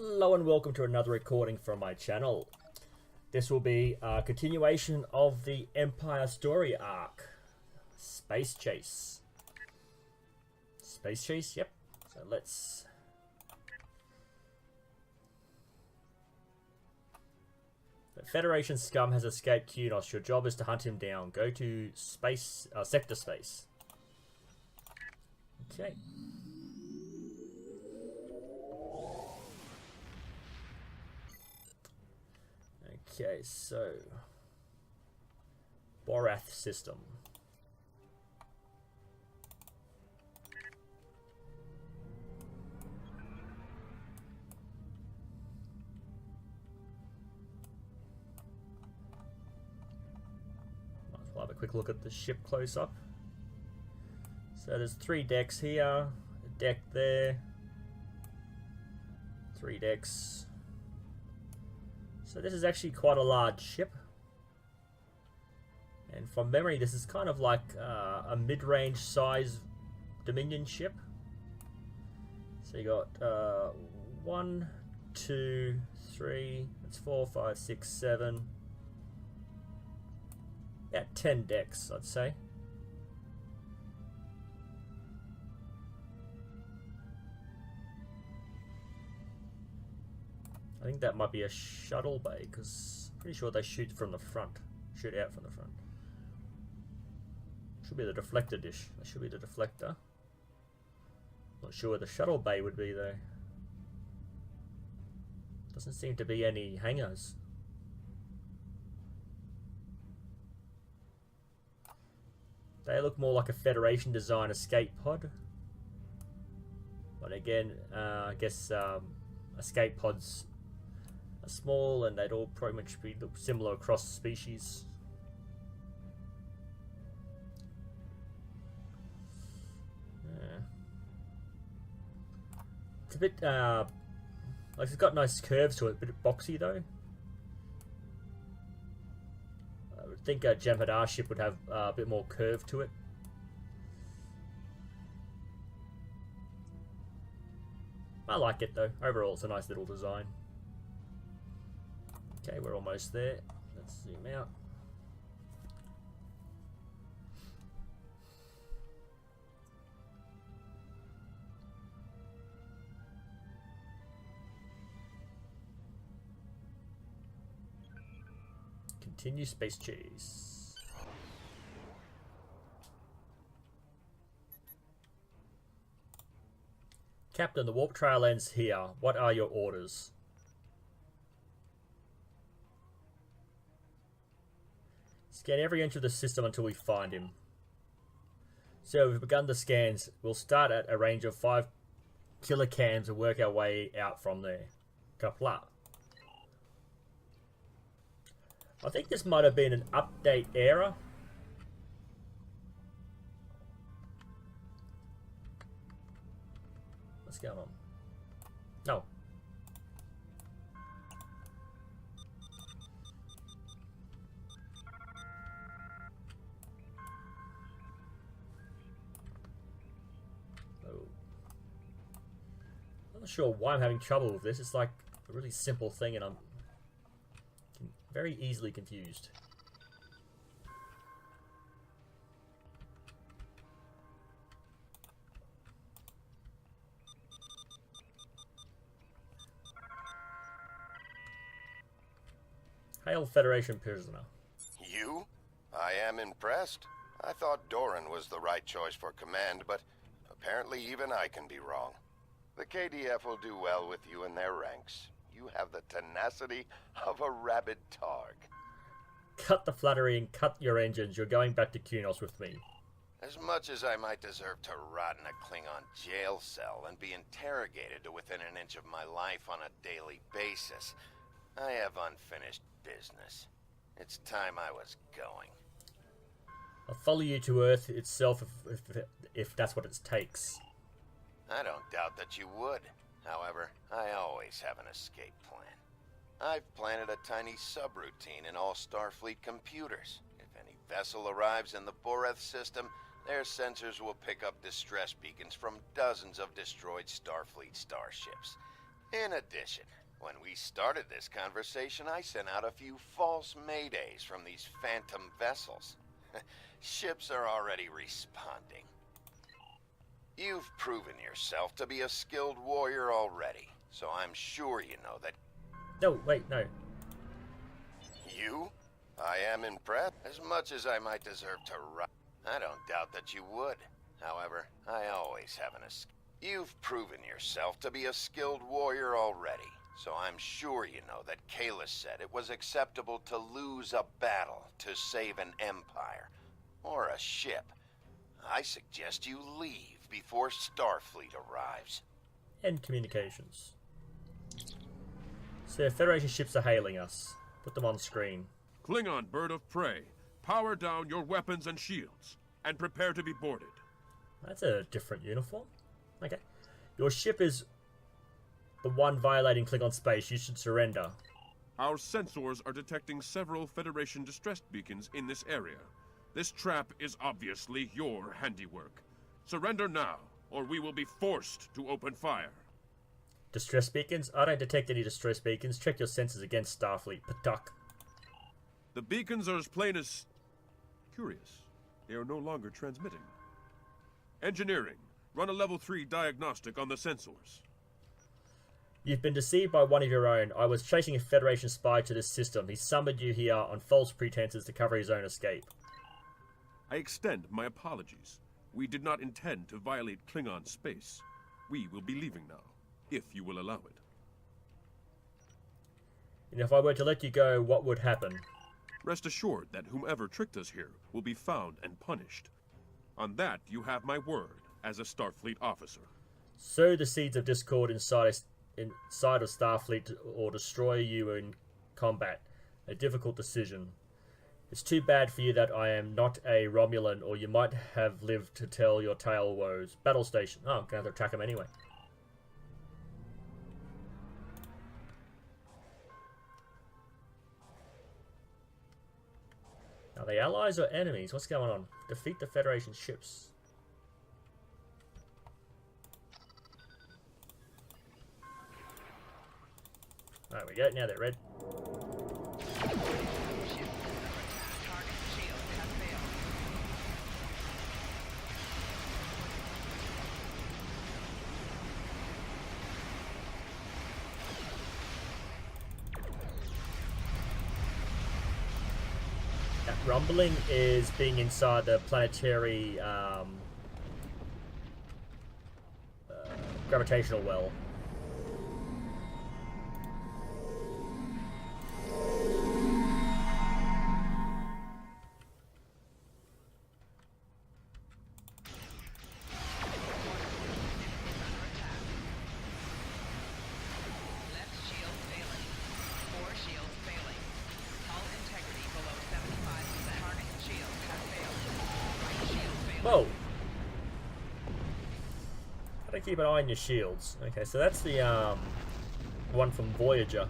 Hello and welcome to another recording from my channel. This will be a continuation of the Empire story arc. Space Chase. Space Chase, yep. So let's... The Federation scum has escaped Kunos. Your job is to hunt him down. Go to sector space. Okay. Okay, so Borath system. Might as well have a quick look at the ship close up. So there's 3 decks here, a deck there, 3 decks. So this is actually quite a large ship, and from memory this is kind of like a mid-range size Dominion ship. So you got 1, 2, 3, that's 4, 5, 6, 7, yeah, 10 decks I'd say. I think that might be a shuttle bay, because I'm pretty sure they shoot from the front. Shoot out from the front. Should be the deflector dish. That should be the deflector. Not sure where the shuttle bay would be though. Doesn't seem to be any hangars. They look more like a Federation design escape pod. But again, I guess escape pods small and they'd all pretty much be similar across species. Yeah. It's a bit like it's got nice curves to it, a bit boxy though. I would think a jem'hadar ship would have a bit more curve to it. I like it though. Overall it's a nice little design. Okay, we're almost there. Let's zoom out. Continue space chase. Captain, the warp trail ends here. What are your orders? Scan every inch of the system until we find him. So we've begun the scans. We'll start at a range of 5 kilocams and work our way out from there. Kapla. I think this might have been an update error. What's going on? No. I'm not sure why I'm having trouble with this. It's like a really simple thing and I'm very easily confused. Hail Federation prisoner. You? I am impressed. I thought Doran was the right choice for command, but apparently even I can be wrong. The KDF will do well with you in their ranks. You have the tenacity of a rabid targ. Cut the flattery and cut your engines. You're going back to Kunos with me. As much as I might deserve to rot in a Klingon jail cell and be interrogated to within an inch of my life on a daily basis, I have unfinished business. It's time I was going. I'll follow you to Earth itself if that's what it takes. I don't doubt that you would. However, I always have an escape plan. I've planted a tiny subroutine in all Starfleet computers. If any vessel arrives in the Borath system, their sensors will pick up distress beacons from dozens of destroyed Starfleet starships. In addition, when we started this conversation, I sent out a few false maydays from these phantom vessels. Ships are already responding. You've proven yourself to be a skilled warrior already, so I'm sure you know that... No, wait, no. You? I am impressed. As much as I might deserve to run, I don't doubt that you would. However, I always have an escape. You've proven yourself to be a skilled warrior already, so I'm sure you know that Kalis said it was acceptable to lose a battle to save an empire, or a ship. I suggest you leave before Starfleet arrives. End communications. So Federation ships are hailing us. Put them on screen. Klingon bird of prey, power down your weapons and shields, and prepare to be boarded. That's a different uniform. Okay. Your ship is the one violating Klingon space. You should surrender. Our sensors are detecting several Federation distress beacons in this area. This trap is obviously your handiwork. Surrender now, or we will be forced to open fire. Distress beacons? I don't detect any distress beacons. Check your sensors against Starfleet. Patuk. The beacons are as plain as... curious. They are no longer transmitting. Engineering. Run a level 3 diagnostic on the sensors. You've been deceived by one of your own. I was chasing a Federation spy to this system. He summoned you here on false pretenses to cover his own escape. I extend my apologies. We did not intend to violate Klingon space. We will be leaving now, if you will allow it. And if I were to let you go, what would happen? Rest assured that whomever tricked us here will be found and punished. On that, you have my word as a Starfleet officer. Sow the seeds of discord inside of Starfleet or destroy you in combat. A difficult decision. It's too bad for you that I am not a Romulan, or you might have lived to tell your tale woes. Battle station. Oh, I'm going to have to attack him anyway. Are they allies or enemies? What's going on? Defeat the Federation ships. There we go. Now they're red. That rumbling is being inside the planetary gravitational well. Whoa! Gotta keep an eye on your shields. Okay, so that's the one from Voyager.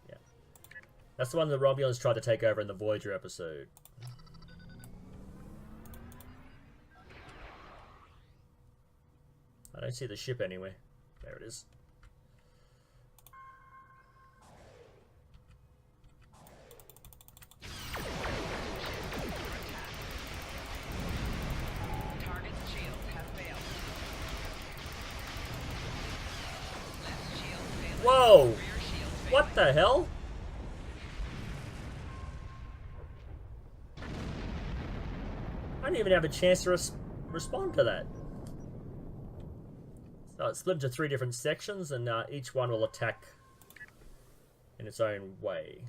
Yeah. That's the one the Romulans tried to take over in the Voyager episode. I don't see the ship anywhere. There it is. Whoa! What the hell? I didn't even have a chance to respond to that. So it's split into 3 different sections, and each one will attack in its own way.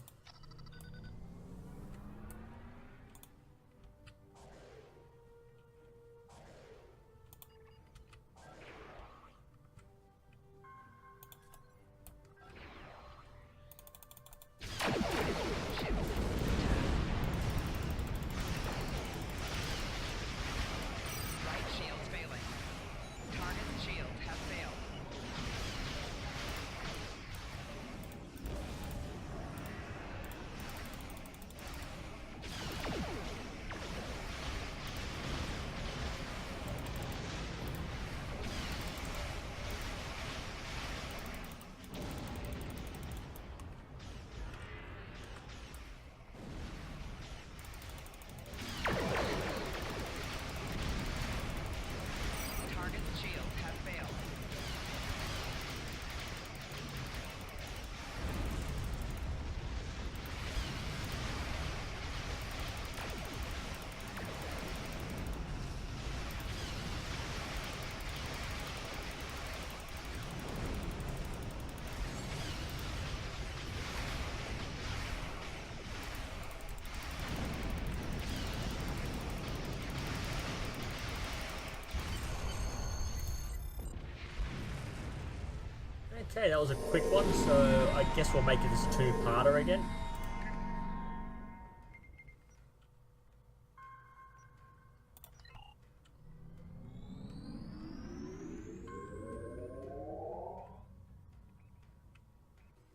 Okay, that was a quick one, so I guess we'll make it this two-parter again.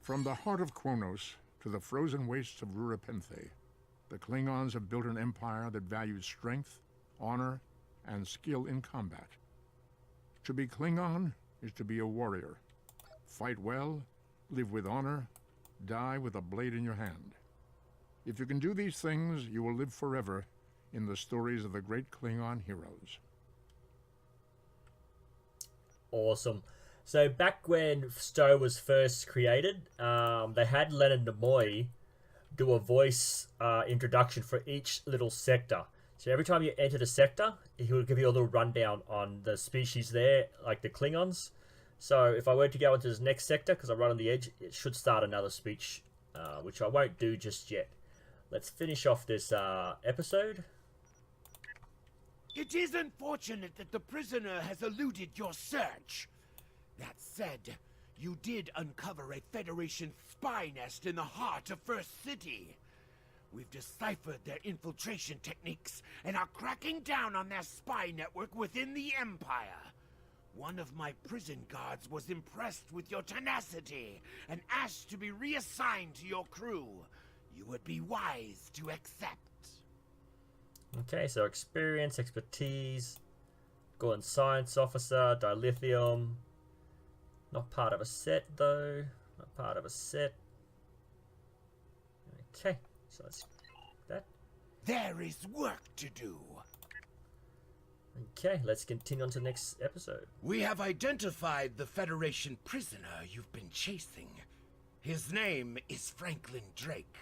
From the heart of Kronos to the frozen wastes of Rurapenthe, the Klingons have built an empire that values strength, honor, and skill in combat. To be Klingon is to be a warrior. Fight well, live with honor, die with a blade in your hand. If you can do these things, you will live forever in the stories of the great Klingon heroes. Awesome. So back when STO was first created, they had Leonard Nimoy do a voice introduction for each little sector. So every time you entered a sector, he would give you a little rundown on the species there, like the Klingons. So if I were to go into this next sector, because I'm right on the edge, it should start another speech, which I won't do just yet. Let's finish off this episode. It is unfortunate that the prisoner has eluded your search. That said, you did uncover a Federation spy nest in the heart of First City. We've deciphered their infiltration techniques and are cracking down on their spy network within the Empire. One of my prison guards was impressed with your tenacity and asked to be reassigned to your crew. You would be wise to accept. Okay, so experience, expertise, Gordon Science Officer, dilithium. Not part of a set though. Not part of a set. Okay, so let's that. There is work to do. Okay, let's continue on to the next episode. We have identified the Federation prisoner you've been chasing. His name is Franklin Drake.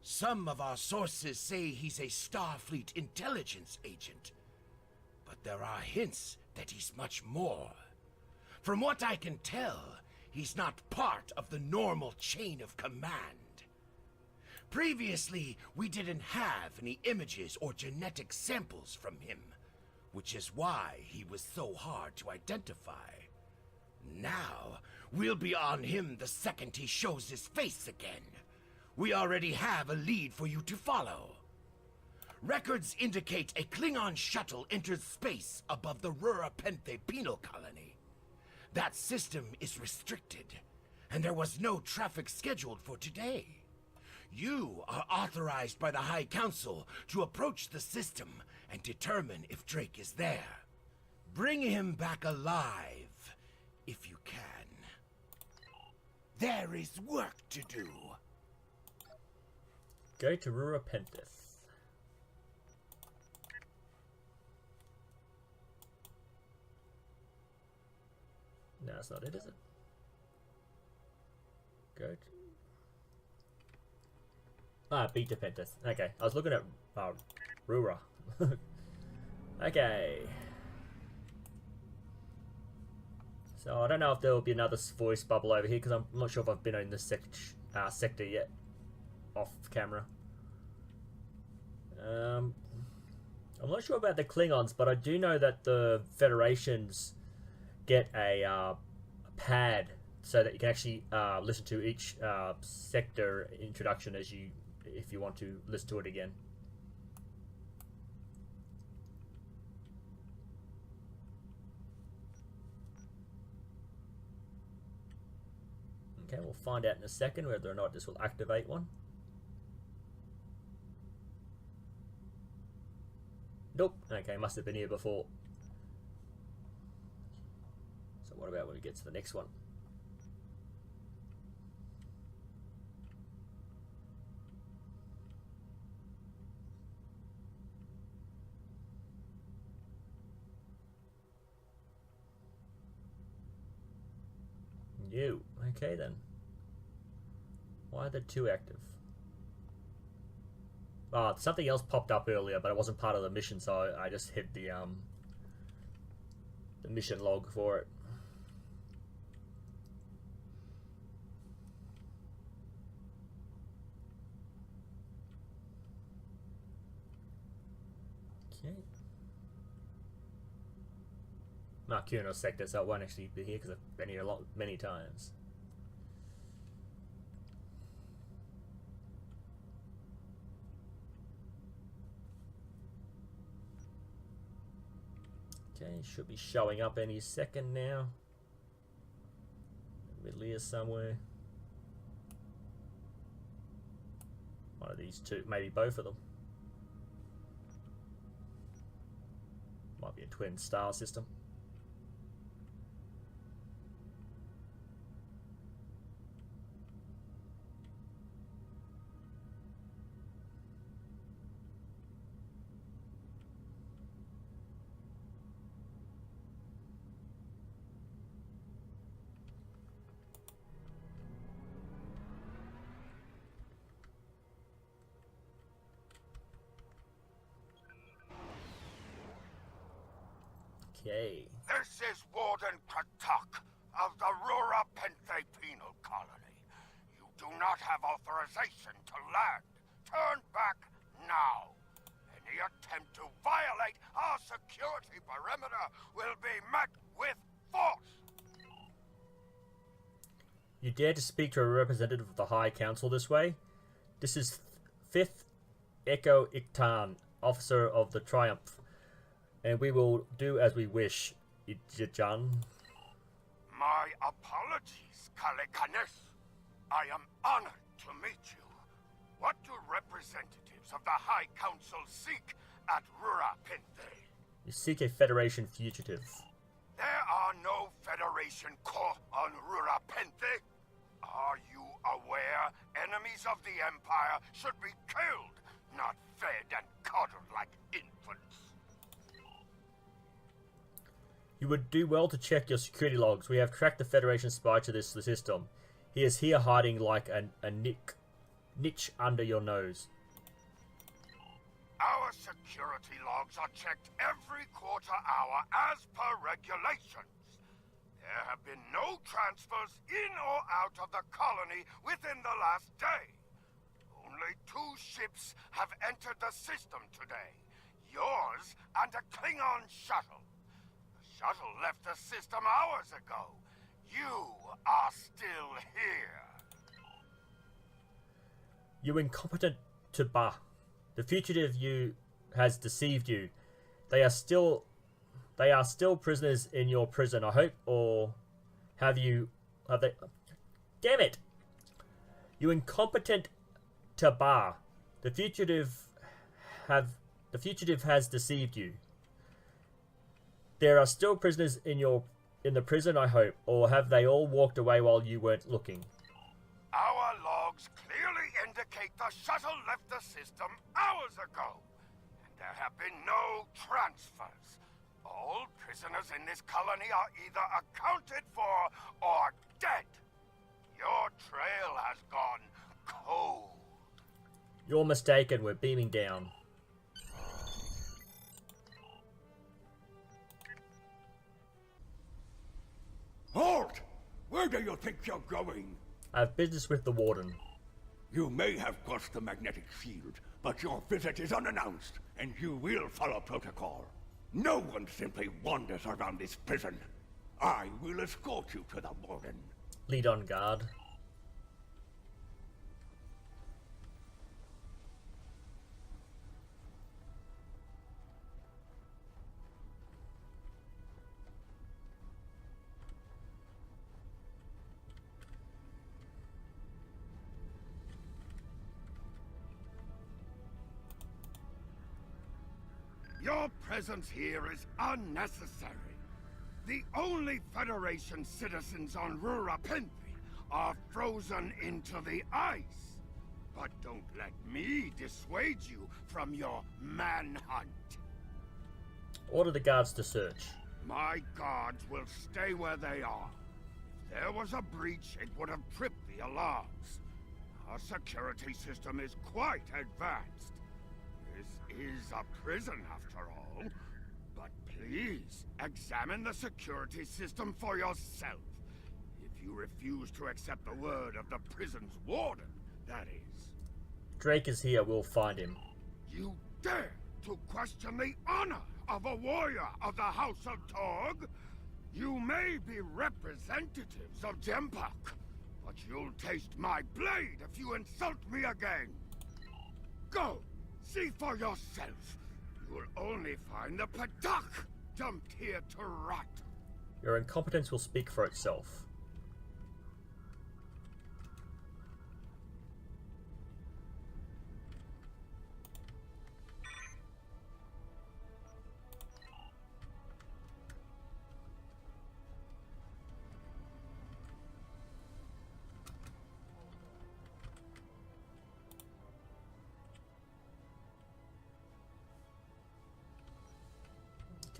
Some of our sources say he's a Starfleet intelligence agent, but there are hints that he's much more. From what I can tell, he's not part of the normal chain of command. Previously, we didn't have any images or genetic samples from him, which is why he was so hard to identify. Now, we'll be on him the second he shows his face again. We already have a lead for you to follow. Records indicate a Klingon shuttle entered space above the Rurapenthe penal colony. That system is restricted, and there was no traffic scheduled for today. You are authorized by the High Council to approach the system and determine if Drake is there. Bring him back alive, if you can. There is work to do. Go to Rurapenthe. No, that's not it, is it? Go to... Beta Penteth. Okay, I was looking at Rura. Okay. So I don't know if there will be another voice bubble over here because I'm not sure if I've been in this sector yet. Off camera. I'm not sure about the Klingons, but I do know that the Federations get a pad so that you can actually listen to each sector introduction if you want to listen to it again. Okay, we'll find out in a second whether or not this will activate one. Nope. Okay, must have been here before. So what about when we get to the next one? New. Okay then. Why are the two active? Something else popped up earlier, but it wasn't part of the mission, so I just hit the mission log for it. Okay. Marcuno sector, so it won't actually be here because I've been here many times. Okay, should be showing up any second now. Middle here somewhere. One of these two, maybe both of them. Might be a twin star system. Okay. This is Warden Katak of the Rura Penthe Penal Colony. You do not have authorization to land. Turn back now. Any attempt to violate our security perimeter will be met with force. You dare to speak to a representative of the High Council this way? This is 5th Echo Iktan, officer of the Triumph. And we will do as we wish, Ijijan. My apologies, Kalekanes. I am honored to meet you. What do representatives of the High Council seek at Rura Penthe? You seek a Federation fugitive. There are no Federation corps on Rura Penthe. Are you aware enemies of the Empire should be killed, not fed and coddled like infants? You would do well to check your security logs. We have tracked the Federation spy to the system. He is here hiding like a niche under your nose. Our security logs are checked every quarter hour as per regulations. There have been no transfers in or out of the colony within the last day. Only 2 ships have entered the system today. Yours and a Klingon shuttle. The shuttle left the system hours ago. You are still here. You incompetent Tuba. The fugitive you has deceived you. They are still prisoners in your prison, I hope, or have they? Damn it! You incompetent Tuba. The fugitive has deceived you. There are still prisoners in the prison, I hope, or have they all walked away while you weren't looking? Our logs clearly indicate the shuttle left the system hours ago, and there have been no transfers. All prisoners in this colony are either accounted for or dead. Your trail has gone cold. You're mistaken, we're beaming down. Halt! Where do you think you're going? I have business with the Warden. You may have crossed the magnetic field, but your visit is unannounced, and you will follow protocol. No one simply wanders around this prison. I will escort you to the Warden. Lead on guard. Your presence here is unnecessary. The only Federation citizens on Rura Penthe are frozen into the ice. But don't let me dissuade you from your manhunt. Order the guards to search. My guards will stay where they are. If there was a breach, it would have tripped the alarms. Our security system is quite advanced. This is a prison, after all. But please, examine the security system for yourself. If you refuse to accept the word of the prison's warden, that is. Drake is here, we'll find him. You dare to question the honor of a warrior of the House of Torg? You may be representatives of Jem'hadar, but you'll taste my blade if you insult me again. Go, see for yourself. You'll only find the Padak dumped here to rot. Your incompetence will speak for itself.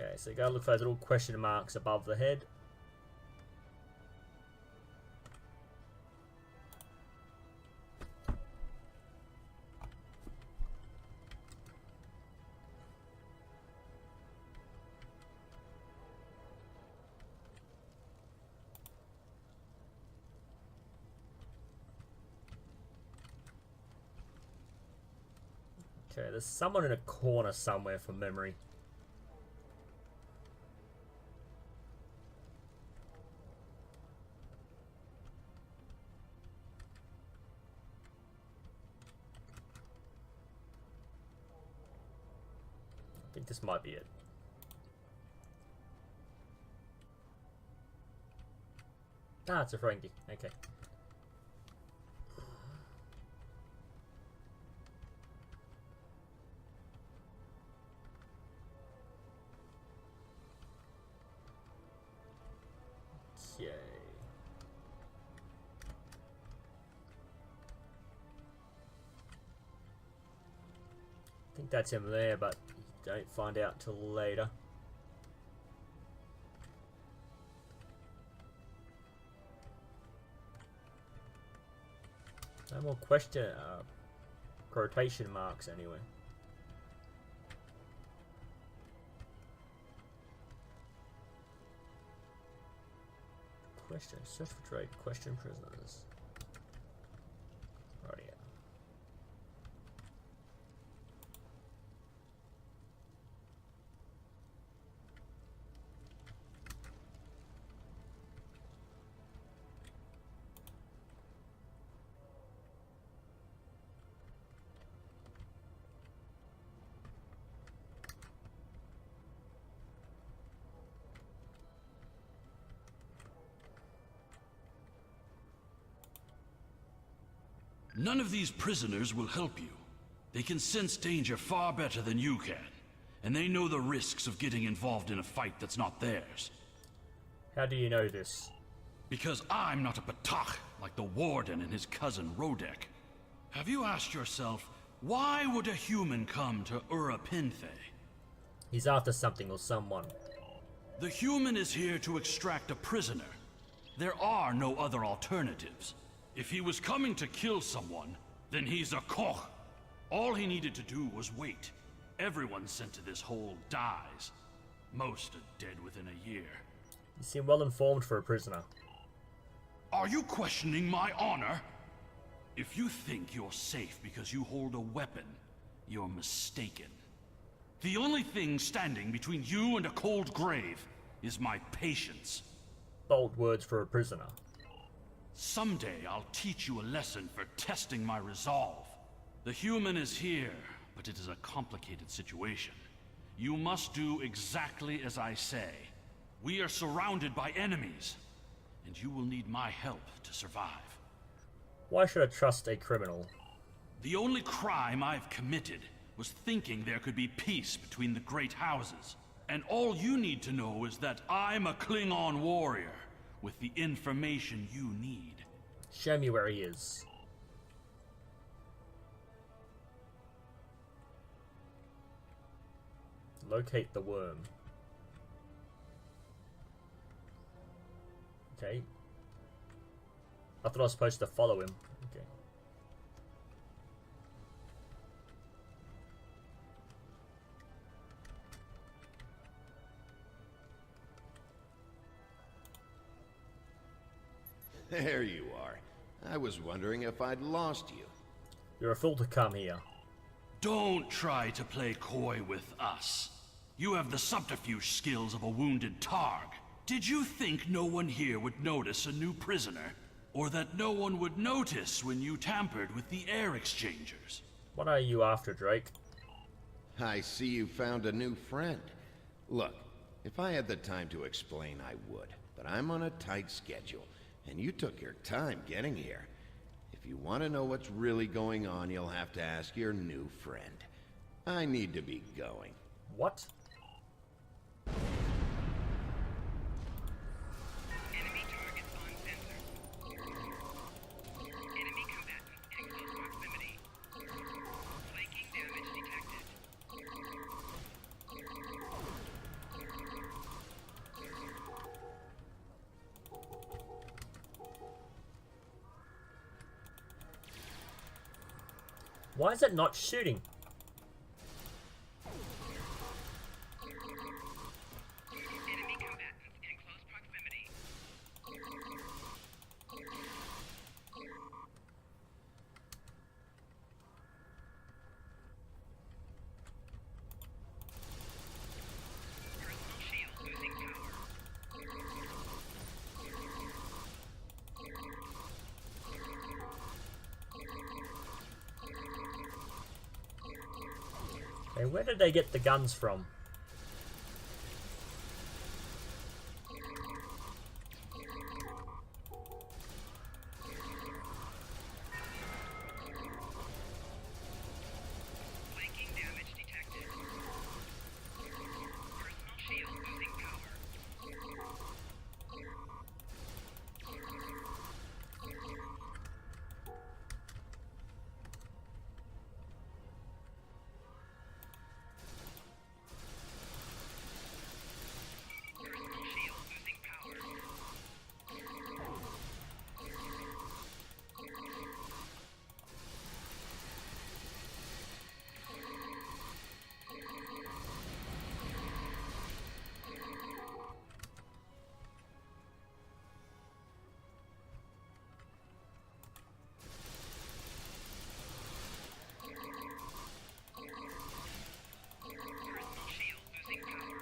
Okay, so you gotta look for those little question marks above the head. Okay, there's someone in a corner somewhere from memory. I think this might be it. Ah, it's a Ferengi. Okay. Okay. I think that's him there, but you don't find out till later. No more quotation marks anyway. Question, search for trade, question prisoners. Right here. None of these prisoners will help you. They can sense danger far better than you can, and they know the risks of getting involved in a fight that's not theirs. How do you know this? Because I'm not a Patak like the Warden and his cousin Rodek. Have you asked yourself, why would a human come to Urapinthe? He's after something or someone. The human is here to extract a prisoner. There are no other alternatives. If he was coming to kill someone, then he's a Koch. All he needed to do was wait. Everyone sent to this hole dies. Most are dead within a year. You seem well informed for a prisoner. Are you questioning my honor? If you think you're safe because you hold a weapon, you're mistaken. The only thing standing between you and a cold grave is my patience. Bold words for a prisoner. Someday I'll teach you a lesson for testing my resolve. The human is here, but it is a complicated situation. You must do exactly as I say. We are surrounded by enemies, and you will need my help to survive. Why should I trust a criminal? The only crime I've committed was thinking there could be peace between the great houses. And all you need to know is that I'm a Klingon warrior with the information you need. Show me where he is. Locate the worm. Okay. I thought I was supposed to follow him. Okay. There you are. I was wondering if I'd lost you. You're a fool to come here. Don't try to play coy with us. You have the subterfuge skills of a wounded Targ. Did you think no one here would notice a new prisoner? Or that no one would notice when you tampered with the air exchangers? What are you after, Drake? I see you found a new friend. Look, if I had the time to explain, I would. But I'm on a tight schedule, and you took your time getting here. If you want to know what's really going on, you'll have to ask your new friend. I need to be going. What? Enemy targets on sensor. Enemy combatant in close proximity. Flanking damage detected. Why is it not shooting? Enemy combatants in close proximity. Personal shield losing power. Okay, where did they get the guns from? Flanking damage detected. Personal shield losing power. Personal shield losing power. Personal shield losing power. Personal shield losing power.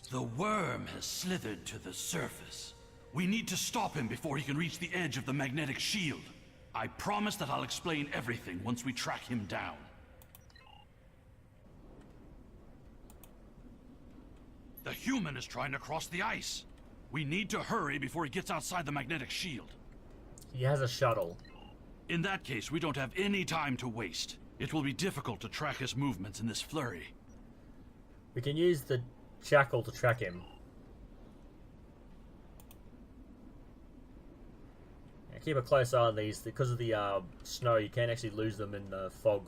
The worm has slithered to the surface. We need to stop him before he can reach the edge of the magnetic shield. I promise that I'll explain everything once we track him down. The human is trying to cross the ice. We need to hurry before he gets outside the magnetic shield. He has a shuttle. In that case, we don't have any time to waste. It will be difficult to track his movements in this flurry. We can use the jackal to track him. Yeah, keep a close eye on these. Because of the snow, you can actually lose them in the fog.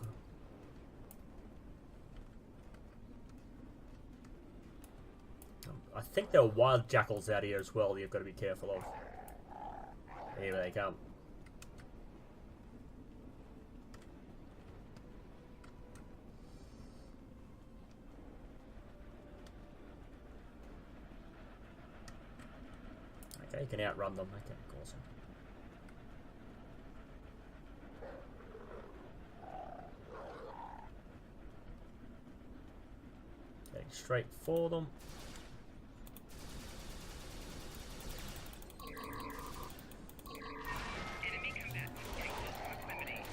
I think there are wild jackals out here as well that you've got to be careful of. Here they come. Okay, you can outrun them. Okay, awesome. Heading straight for them. Enemy combatant in close proximity.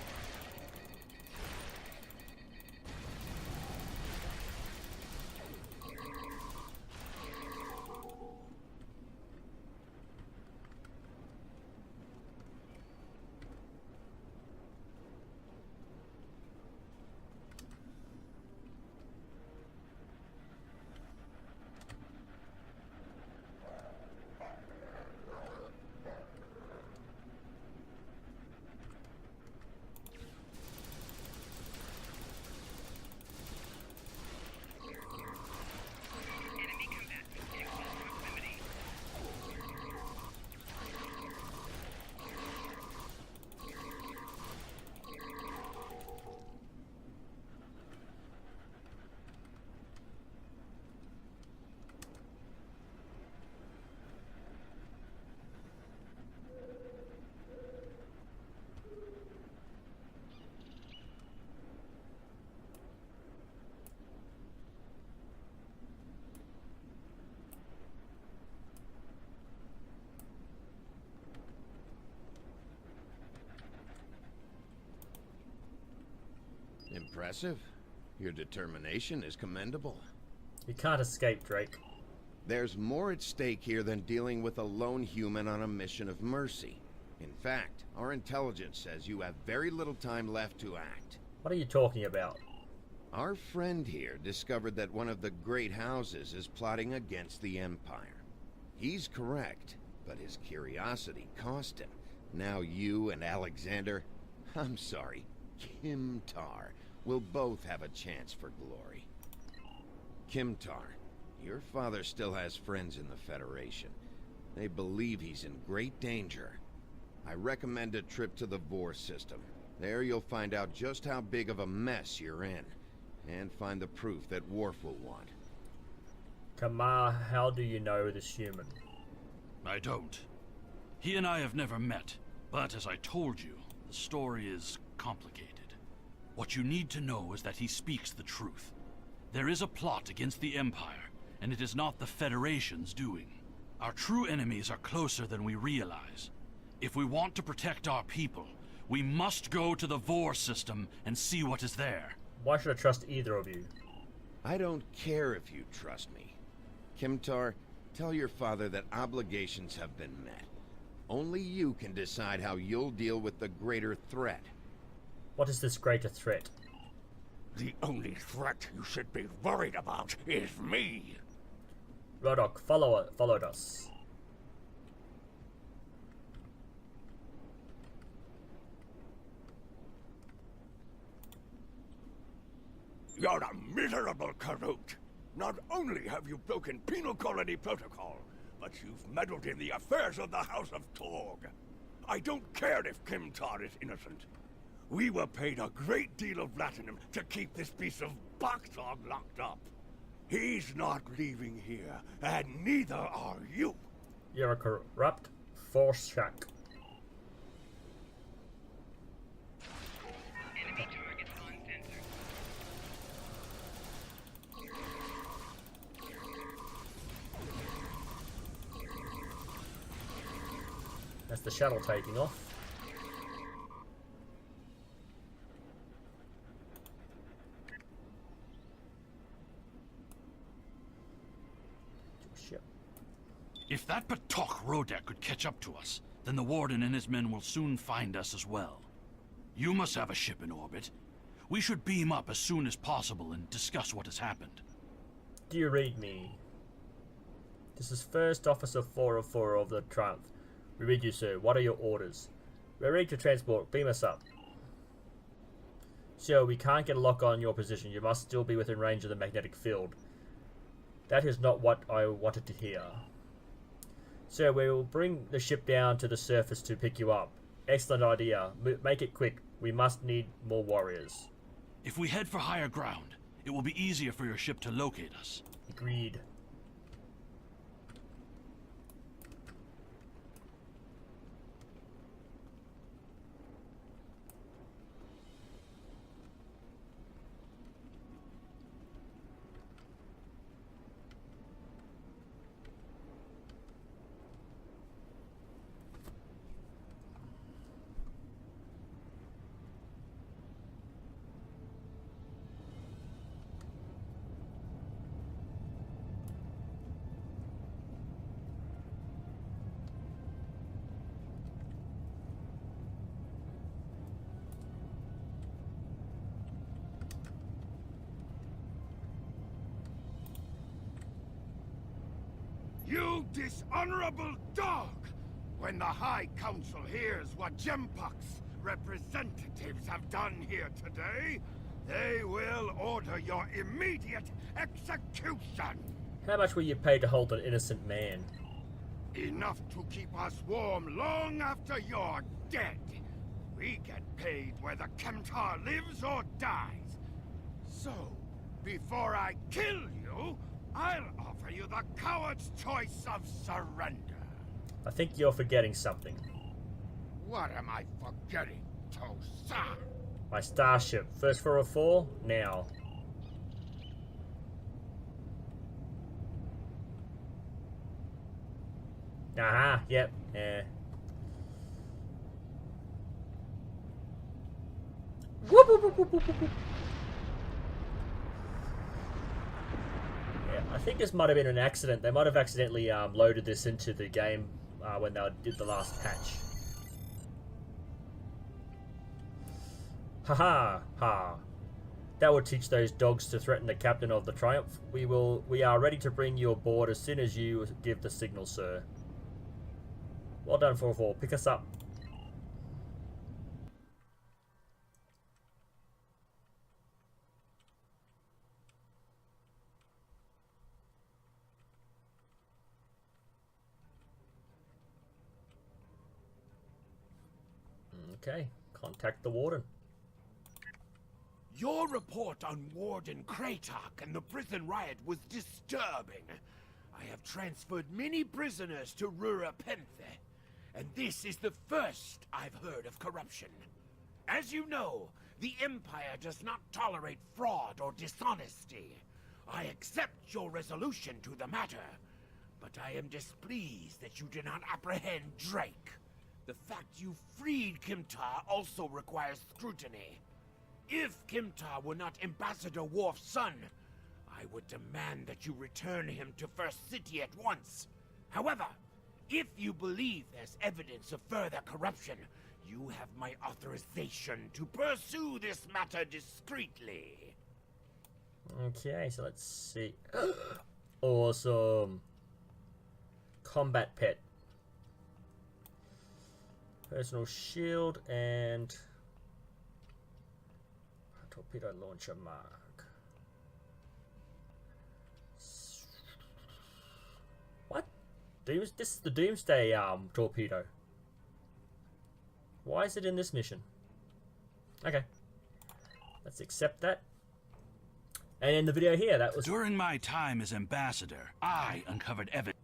Impressive. Your determination is commendable. You can't escape, Drake. There's more at stake here than dealing with a lone human on a mission of mercy. In fact, our intelligence says you have very little time left to act. What are you talking about? Our friend here discovered that one of the great houses is plotting against the Empire. He's correct, but his curiosity cost him. Now you and Alexander, I'm sorry, Kimtar, will both have a chance for glory. Kimtar, your father still has friends in the Federation. They believe he's in great danger. I recommend a trip to the Vor system. There you'll find out just how big of a mess you're in, and find the proof that Worf will want. Kamar, how do you know this human? I don't. He and I have never met, but as I told you, the story is complicated. What you need to know is that he speaks the truth. There is a plot against the Empire, and it is not the Federation's doing. Our true enemies are closer than we realize. If we want to protect our people, we must go to the Vor system and see what is there. Why should I trust either of you? I don't care if you trust me. Kimtar, tell your father that obligations have been met. Only you can decide how you'll deal with the greater threat. What is this greater threat? The only threat you should be worried about is me. Rodok followed us. You're a miserable corrupt. Not only have you broken penal colony protocol, but you've meddled in the affairs of the House of Torg. I don't care if Kimtar is innocent. We were paid a great deal of platinum to keep this piece of Bakhtog locked up. He's not leaving here, and neither are you. You're a corrupt force shack. Enemy targets on sensor. That's the shuttle taking off. Ship. If that Batok Rodek could catch up to us, then the Warden and his men will soon find us as well. You must have a ship in orbit. We should beam up as soon as possible and discuss what has happened. Do you read me? This is First Officer 404 of the Triumph. We read you, sir. What are your orders? We're ready to transport. Beam us up. Sir, we can't get a lock on your position. You must still be within range of the magnetic field. That is not what I wanted to hear. Sir, we will bring the ship down to the surface to pick you up. Excellent idea. Make it quick. We must need more warriors. If we head for higher ground, it will be easier for your ship to locate us. Agreed. You dishonorable dog! When the High Council hears what Jempak's representatives have done here today, they will order your immediate execution! How much will you pay to hold an innocent man? Enough to keep us warm long after you're dead. We get paid whether Kemtar lives or dies. So, before I kill you, I'll offer you the coward's choice of surrender. I think you're forgetting something. What am I forgetting, Tosa? My starship. First 404, now. Aha, yep, yeah. Whoop, whoop, whoop, whoop, whoop, whoop. I think this might have been an accident. They might have accidentally loaded this into the game when they did the last patch. Haha, ha. That will teach those dogs to threaten the captain of the Triumph. We are ready to bring you aboard as soon as you give the signal, sir. Well done, 4-4. Pick us up. Okay, contact the warden. Your report on Warden Kratok and the prison riot was disturbing. I have transferred many prisoners to Rurapenthe, and this is the first I've heard of corruption. As you know, the Empire does not tolerate fraud or dishonesty. I accept your resolution to the matter, but I am displeased that you did not apprehend Drake. The fact you freed Kimtar also requires scrutiny. If Kimtar were not Ambassador Worf's son, I would demand that you return him to First City at once. However, if you believe there's evidence of further corruption, you have my authorization to pursue this matter discreetly. Okay, so let's see. Awesome. Combat pet. Personal shield and torpedo launcher mark. What? This is the Doomsday torpedo. Why is it in this mission? Okay. Let's accept that. And in the video here, that was... During my time as ambassador, I uncovered evidence.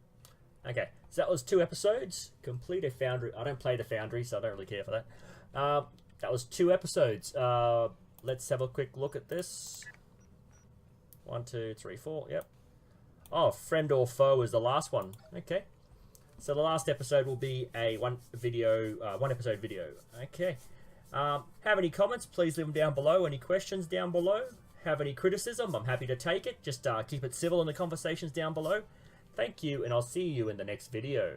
Okay, so that was 2 episodes. Complete a Foundry. I don't play the Foundry, so I don't really care for that. That was 2 episodes. Let's have a quick look at this. 1, 2, 3, 4. Yep. Oh, friend or foe is the last one. Okay. So the last episode will be a one episode video. Okay. Have any comments? Please leave them down below. Any questions down below? Have any criticism? I'm happy to take it. Just keep it civil in the conversations down below. Thank you, and I'll see you in the next video.